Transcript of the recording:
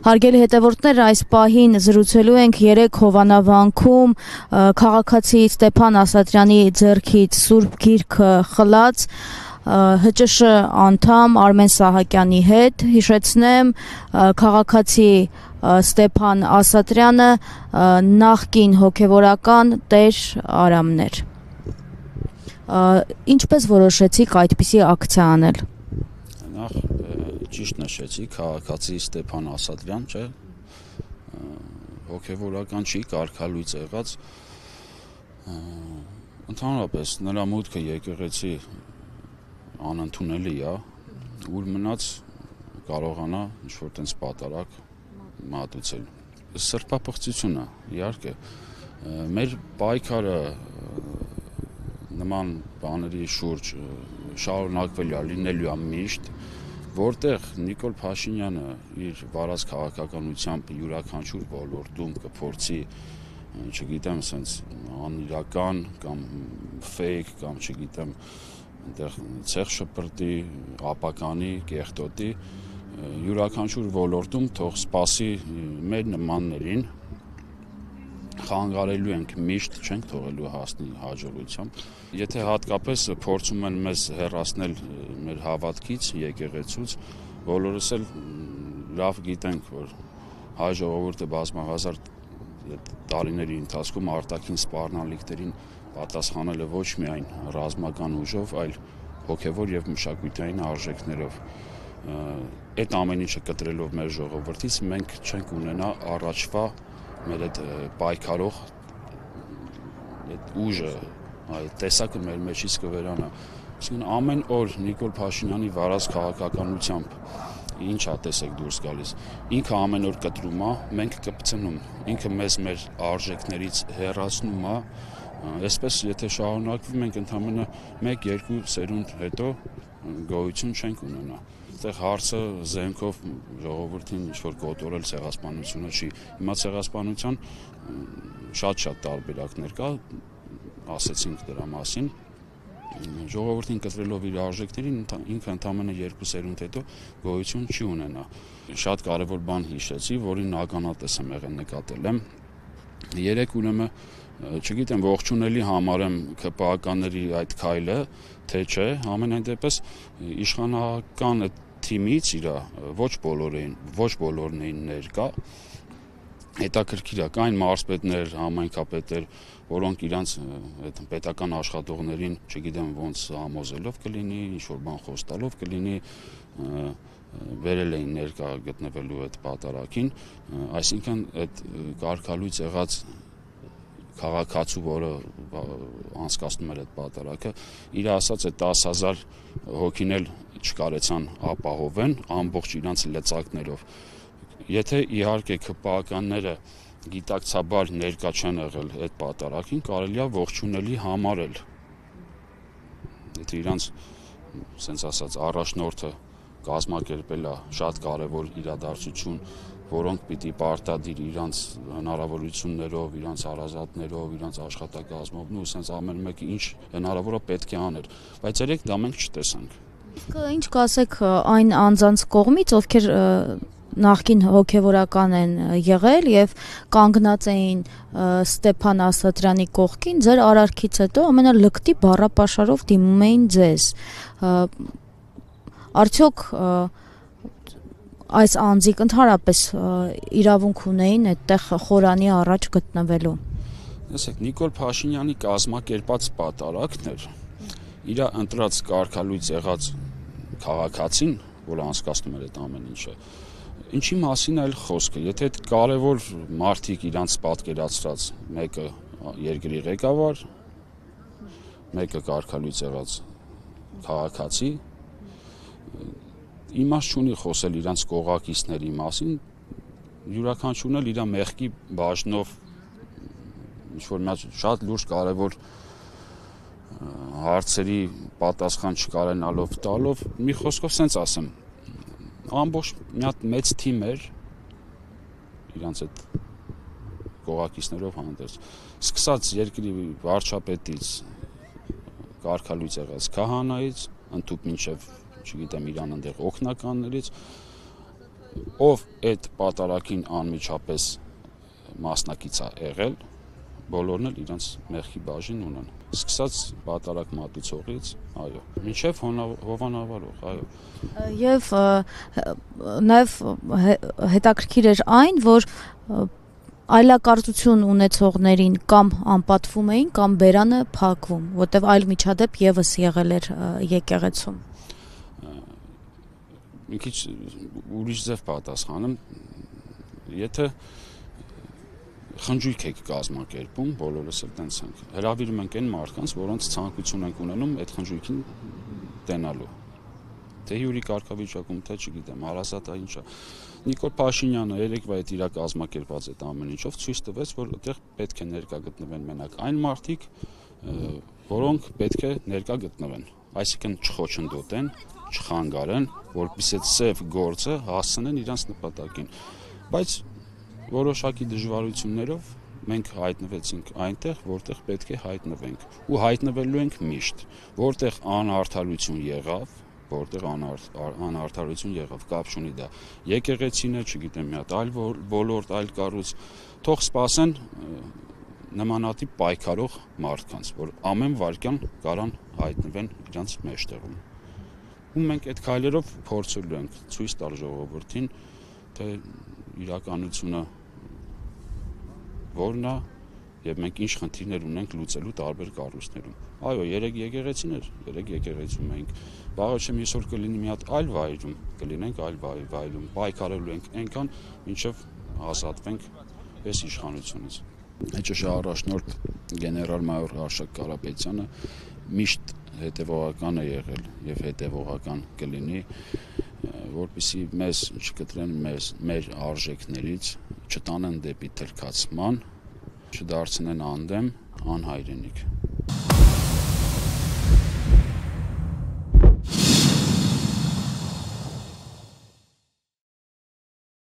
Հարգելի հետևորդներ, այս պահին զրուցելու ենք 3 Հովանավանքում քաղաքացի Ստեփան Ասատրյանի ձեռքից Սուրբ Գիրքը խլած ՀՃՇ անդամ Արմեն Սահակյանի հետ։ Հիշեցնեմ, քաղաքացի Ստեփան Ասատրյանը նախկին հոգևորական Տեր Արամներ։ Ինչպես որոշեցիք այդպիսի ակցիա անել։ Նախ ճիշտ նշեցի, քաղաքացի Ստեփան Ասատրյան, չէ, հոգևորական չի, կարգալույծ եղած, ընդհանրապես նրա մուտքը եկեղեցի անընդունելի է, ուր մնաց կարողանա ինչ-որ տենց պատարակ մատուցել։ Սրբապղծությունը, իհարկե, մեր պայքարը նման բաների շուրջ շարունակվելու է, լինելու է միշտ, որտեղ Նիկոլ Փաշինյանը իր վարած քաղաքականությամբ յուրաքանչյուր ոլորտում կփորձի, չգիտեմ, սենց անիրական կամ ֆեյք կամ չգիտեմ, այնտեղ ցեղ շպրտի, ապականի, կեղտոտի, յուրաքանչյուր ոլորտում թող սպասի մեր նմաններին, խանգարելու ենք միշտ, չենք թողելու հասնի հաջողությամբ։ Եթե հատկապես փորձում են մեզ հեռացնել մեր հավատքից, եկեղեցուց, բոլորս էլ լավ գիտենք, որ հայ ժողովուրդը բազմահազար տարիների ընթացքում արտաքին սպառնալիքներին պատասխանել է ոչ միայն ռազմական ուժով, այլ հոգևոր եւ մշակութային արժեքներով։ Այդ ամեն ինչը կտրելով մեր ժողովրդից մենք չենք ունենա առաջվա մեր այդ պայքարող այդ ուժը, այդ տեսակը մեր մեջից կվերանա։ Այսինքն ամեն օր Նիկոլ Փաշինյանի վարած քաղաքականությամբ ինչ է տեսեք դուրս գալիս։ Ինքը ամեն օր կտրում է, մենք կպցնում։ Ինքը մեզ մեր արժեքներից հեռացնում է։ Այսպես եթե շարունակվի, մենք ընդամենը 1-2 սերունդ հետո գոյություն չենք ունենա։ Այդտեղ հարցը զենքով ժողովրդին ինչ-որ կոտորել ցեղասպանությունը չի։ Հիմա ցեղասպանության շատ տարբերակներ կա, ասեցինք դրա մասին։ Ժողովրդին կտրելով իր արժեքներին ինքը ընդամենը 2 սերունդ հետո գոյություն չի ունենա։ Շատ կարևոր բան հիշեցի, որին ականատես եմ եղել, նկատել եմ։ Երեք ուրեմն, չգիտեմ, ողջունելի համարեմ ԿՊԱ-ականների այդ քայլը, թե չէ, ամենայն դեպս իշխանական թիմից իրա ոչ բոլորն էին ներկա։ Հետաքրքիր է, կային մարզպետներ, համայնքապետեր, որոնք իրանց պետական աշխատողներին, չգիտեմ ոնց համոզելով կլինի, ինչ-որ բան խոստալով կլինի, վերել էին ներկա գտնվելու այդ պատարակին, այսինքն այդ կարգալույծ եղած քաղաքացու, որը անցկացնում էր այդ պատարակը, իր ասած այդ 10,000 հոգին էլ չկարեցան ապահովեն ամբողջ իրանց լծակներով։ Եթե իհարկե ԿՊԱ-ականները գիտակցաբար ներկա չեն եղել այդ պատարակին, կարելի է ողջունելի համարել։ Եթե իրանց, սենց ասած, առաջնորդը կազմակերպել է շատ կարևոր իրադարձություն, որոնք պիտի պարտադիր իրանց հնարավորություններով, իրանց հարազատներով, իրանց աշխատակազմով, ու սենց ամեն մեկը ինչ հնարավոր է պետք է աներ, բայց երեք դա մենք չտեսանք։ Ինչ կասեք այն անձանց կողմից, ովքեր նախկին հոգևորական են եղել եւ կանգնած էին Ստեփան Ասատրյանի կողքին, ձեր արարքից հետո ամենալկտի բառապաշարով դիմում էին ձեզ։ Արդյոք այս անձիկ ընդհանրապես իրավունք ունեին այդտեղ խորանի առաջ գտնվելու։ Տեսեք, Նիկոլ Փաշինյանի կազմակերպած պատարակն էր իր ընտրած կարգալույծ եղած քաղաքացին, որ անցկացնում էր այդ ամեն ինչը։ Ինչի մասին այլ խոսքը, եթե այդ կարևոր մարդիկ իրանց պատկերացրած, մեկը երկրի ղեկավար, մեկը կարգալույծ եղած քաղաքացի, իմաստ չունի խոսել իրանց կողակիցների մասին, յուրաքանչյուրն էլ իր մեղքի բաժնով ինչ-որ շատ լուրջ կարևոր հարցերի պատասխան չկարենալով տալով, մի խոսքով սենց ասեմ, ամբողջ մի հատ մեծ թիմ էր իրանց այդ կողակիցներով հանդերձ, սկսած երկրի վարչապետից, կարգալույծ եղած քահանայից, ընդհուպ մինչև, չգիտեմ, իրան ընդեղ օգնականներից, ով այդ պատարագին անմիջապես մասնակից է եղել, բոլորն էլ իրենց մեղքի բաժին ունեն։ Սկսած պատարագ մատուցողից, այո, մինչև հովանավորող, այո։ Եվ նաև հետաքրքիր էր այն, որ այլակարծություն ունեցողներին կամ անպատվում էին, կամ բերանը փակվում, որտեղ այլ միջադեպ եւս եղել էր եկեղեցում։ Մի քիչ ուրիշ ձև պատասխանեմ, եթե խնջույք եք կազմակերպում, բոլորս էլ տենց ենք, հրավիրում ենք այն մարդկանց, որոնց ցանկություն ենք ունենում այդ խնջույքին տենալու։ Թե հյուրի կարգավիճակում, թե չգիտեմ, հարազատա ինչա։ Նիկոլ Փաշինյանը երեկվա այդ իր կազմակերպած այդ ամեն ինչով ցույց տվեց, որ այդտեղ պետք է ներկա գտնվեն մենակ այն մարդիկ, որոնք պետք է ներկա գտնվեն, այսինքն չխոչընդոտեն, չխանգարեն, որպեսզի այդ սև գործը հասցնեն իրենց նպատակին։ Բայց որոշակի դժվարություններով մենք հայտնվեցինք այնտեղ, որտեղ պետք է հայտնվենք, ու հայտնվելու ենք միշտ, որտեղ անարդարություն եղավ, կապ չունի դա եկեղեցին է, չգիտեմ, մի հատ այլ ոլորտ, այլ կառույց, թող սպասեն նմանատիպ պայքարող մարդկանց, որ ամեն վայրկյան կարան հայտնվեն իրենց մեջտեղում։ Ու մենք այդ քայլերով փորձելու ենք ցույց տալ ժողովրդին, թե իրականությունը որն է եւ մենք ինչ խնդիրներ ունենք լուծելու տարբեր կառույցներում։ Այո, 3 եկեղեցին էր, 3 եկեղեցում ենք։ Վաղը չեմ այսօր կլինի մի հատ այլ վայրում, կլինենք այլ վայրում, պայքարելու ենք այնքան, մինչև ազատվենք այս իշխանությունից։ ՀՃՇ առաջնորդ գեներալ-մայոր Արշակ Կարապետյանը միշտ հետևողական է եղել եւ հետևողական կլինի, որպեսզի մեզ չկտրեն մեր արժեքներից, չտանեն դեպի թրքացման, չդարձնեն անդեմ անհայրենիք։